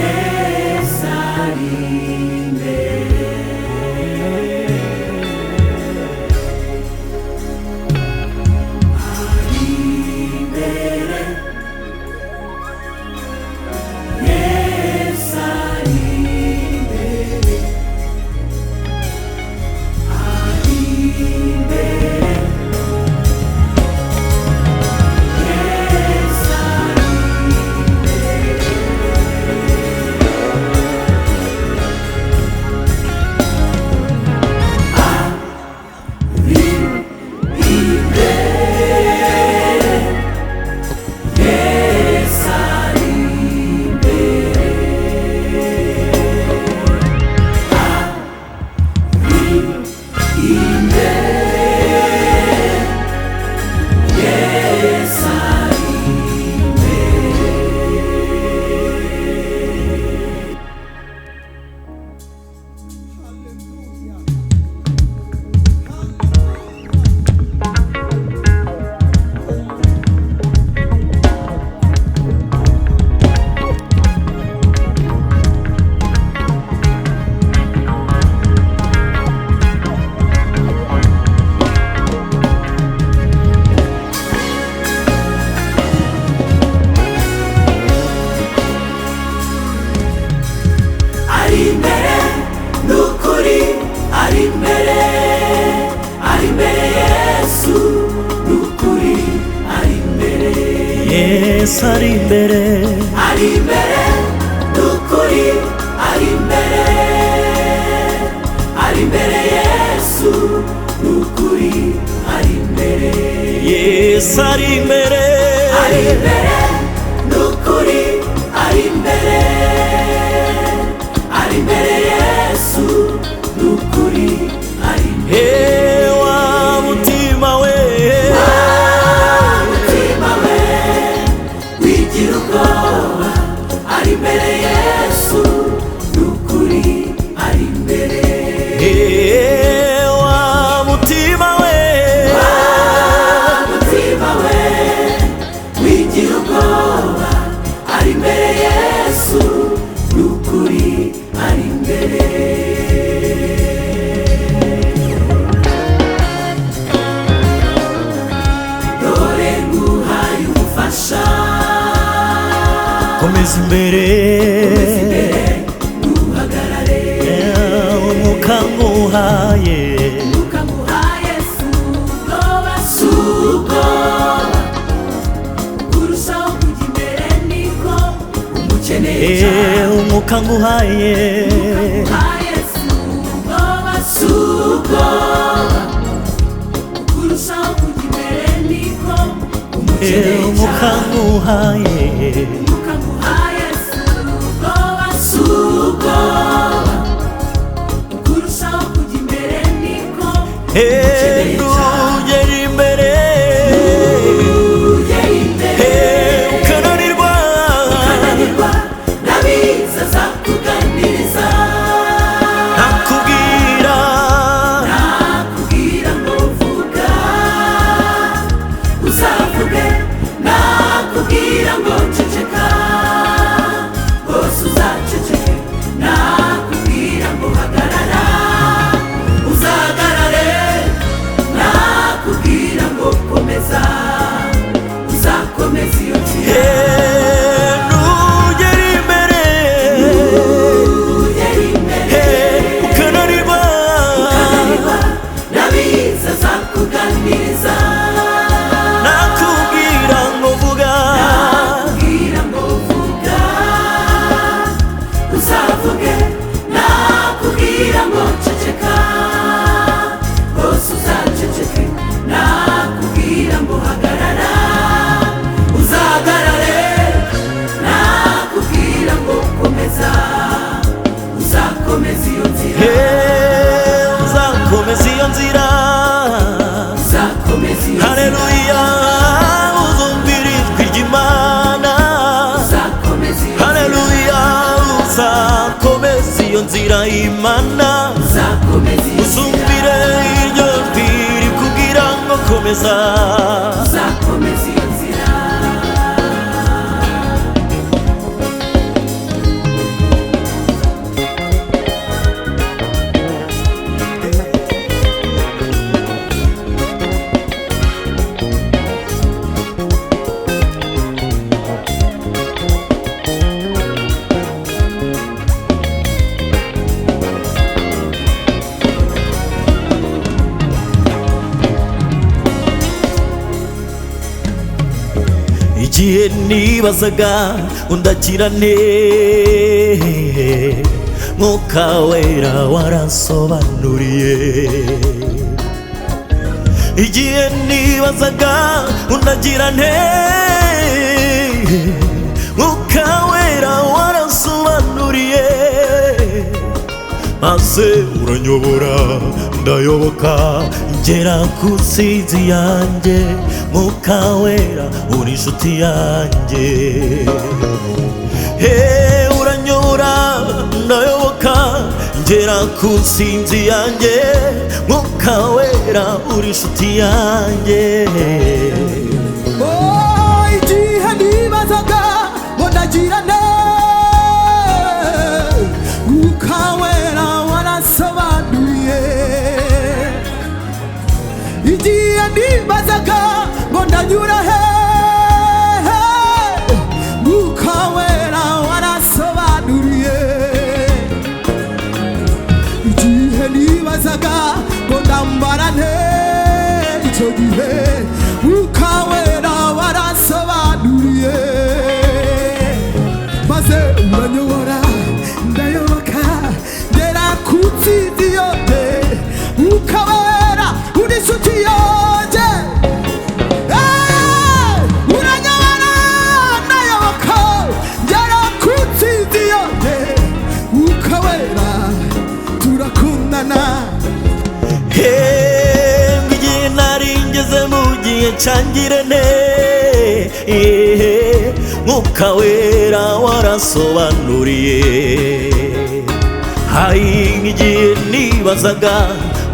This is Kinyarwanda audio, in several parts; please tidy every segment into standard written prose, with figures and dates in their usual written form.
Yesu ari imbere, ari imbere, Yesu ari imbere, ari imbere, Yesu ari imbere, nukuri ari imbere, ari imbere, Yesu nukuri ari imbere, Yesu ari imbere, ari imbere, nukuri ari imbere, ari imbere, Yesu nukuri ari imbere, Yesu ari imbere, ari imbere, nukuri ari imbere, ari imbere, Yesu nukuri ari imbere, wa mutima we, mutima we wigira ubwoba, ari imbere, Yesu nukuri ari imbere, wa mutima we, mutima we wigira ubwoba, ari imbere, Yesu nukuri ari imbere. Dore nguhaye umufasha, komeza imbere, ntuhagarare, umwuka nguhaye, ukamuhaye si ubwoba, si ubwoba, kurushaho kujya imbere niko umukeneye cyane, umwuka nguhaye, ukamuhaye si ubwoba, si ubwoba, kurushaho kujya imbere niko umukeneye umwuka cyane, nguhaye, ukamuhaye si ubwoba, si ubwoba, kurushaho kujya imbere niko umukeneye cyane, ntugere imbere, ugera imbere, ukananirwa, ukananirwa, ndabizi azakuganiriza, nakubwira, nakubwira ngo vuga, uzavuge, nakubwira ngo ceceka, bose uzaceceke, nakubwira ngo hagarara, uzahagarare, nakubwira ngo komeza, uzakomeza iyo nzira, ntugere imbere, ugera imbere, ukananirwa, ukananirwa, ndabizi azakuganiriza, nakubwira ngo vuga, nakubwira ngo vuga, uzavuge, nakubwira ngo ceceka, bose uzaceceke, nakubwira ngo hagarara, uzahagarare, nakubwira ngo komeza, uzakomeza iyo nzira, uzakomeza iyo nzira, uzakomeza iyo nzira, haleluya, uzumvira ijwi ry'Imana, uzakomeza iyo nzira, haleluya, uzakomeza iyo nzira y'Imana, uzakomeza iyo nzira, uzumvire iryo jwi rikubwira ngo komeza, uzakomeza iyo nzira, igihe nibazaga undakira nte Mwuka Wera waransobanuriye igihe nibazaga undagira nte Mwuka Wera waransobanuriye maze uranyobora ndayoboka ngera ku ntsinzi yanjye Mwuka Wera uri inshuti yanjye uranyobora ndayoboka ngera ku ntsinzi yanjye Mwuka Wera uri inshuti yanjye igihe nibazaga ngo ndagira nte Mwuka Wera waransobanuriye igihe nibazaga ngo ndanyura he Mwuka Wera waransobanuriye igihe nibazaga ngo ndambara nte icyo gihe Mwuka Wera waransobanuriye maze uranyobora ndayoboka ngera ku ntsinzi yose Mwuka Wera uri inshuti yanjye uranyobora ndayoboka ngera ku ntsinzi yose Mwuka Wera turakundana igihe nari ngeze mu gihe cyangirane Mwuka Wera waransobanuriye igihe nibazaga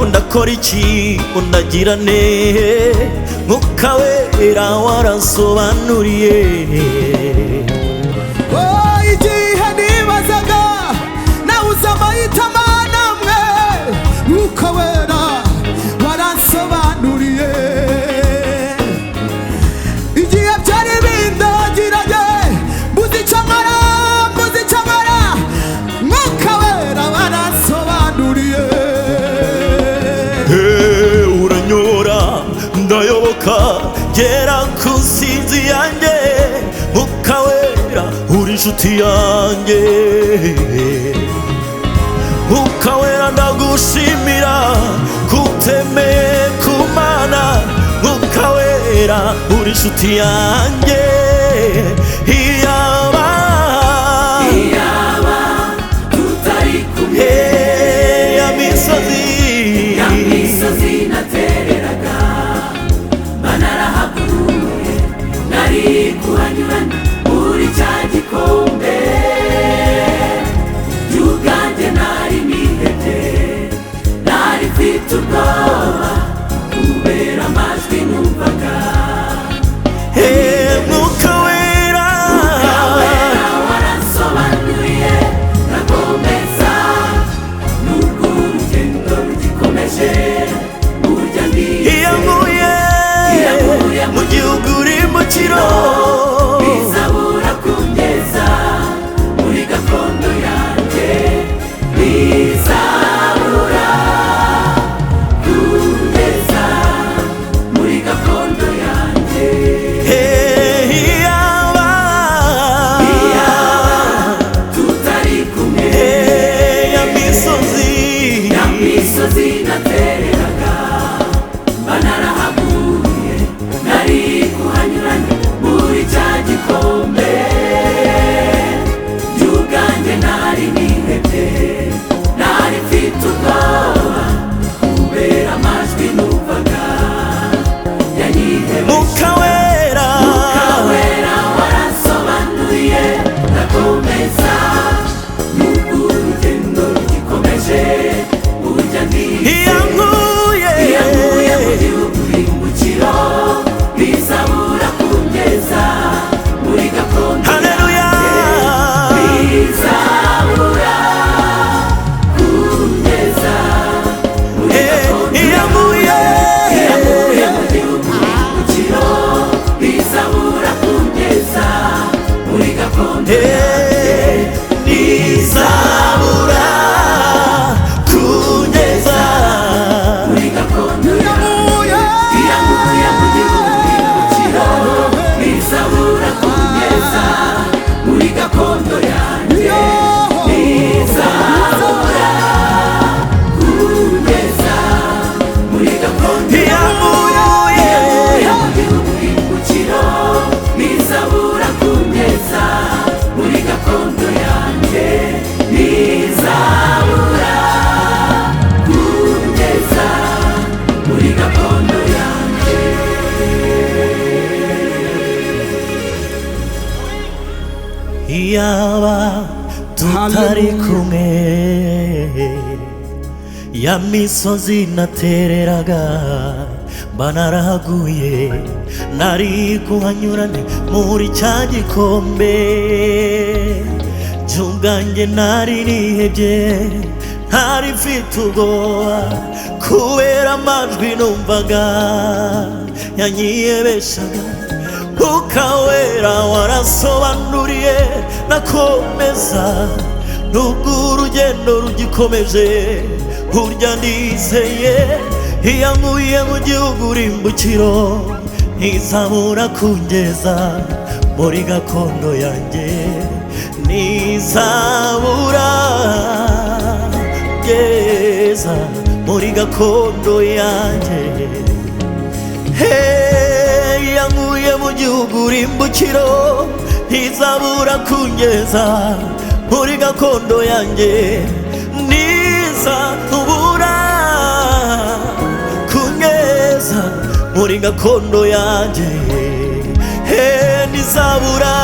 undakora iki undagira nte Mwuka Wera waransobanuriye igihe nibazaga nawuze amahitamo namwe Mwuka Wera waransobanuriye igihe byari bindagiranye mbuze icyo nkora Mwuka Wera waransobanuriye uranyobora ndayoboka ngera ku ntsinzi yanjye Mwuka Wera uri inshuti yanjye Mwuka Wera ndagushimira kutemeye ku Mana Mwuka Wera uri inshuti yanjye iyaba tutari kumwe ya misozi natereraga banarahaguruye nari kuhanyura muri cya gikombe by'ubwanjye nari nihebye nari mfite ubwoba kubera amajwi numvaga Mwuka Wera waransobanuriye ndakomeza nubwo urugendo rugikomeje burya iyankuye mu gihugu rimukiro bizabura kungeza muri gakondo yanjye bizabura kungeza muri gakondo yanjye iyaba tutari kumwe ya misozi natereraga banarahaguye nari kuhanyura muri cya gikombe by'ubwanjye nari nihebye nari mfite ubwoba kubera amajwi numvaga yanyihebeje Mwuka Wera waransobanuriye ndakomeza nubwo urugendo rugikomeje burya iyankuye mu gihugu rimukiro bizabura kungeza muri gakondo Haleluya bizabura kungeza muri gakondo iyankuye mu gihugu rimukiro bizabura kungeza muri gakondo ntizabura kungeza muri gakondo yamuye mu gihugu rimukiro bizabura iyaba tutari kumwe ya misozi natereraga mba narahaguye nari kuhanyurane muri cya gikombe cy'ubwanjye nari nihebye ntari mfite ubwoba kubera amajwi numvaga yanyiyebeshaga ukawera warasobanuriye nakomeza nubwo urugendo rugikomeje burya ndizeye iyankuye mu gihugu urimbukiro ntizabura kungeza muri gakondo yanjye ntizabura kungeza muri gakondo yanjye yankuye mu gihugu urimbukiro ntizabura kungeza muri gakondo yanjye ntizabura kungeza muri gakondo yanjye ntizabura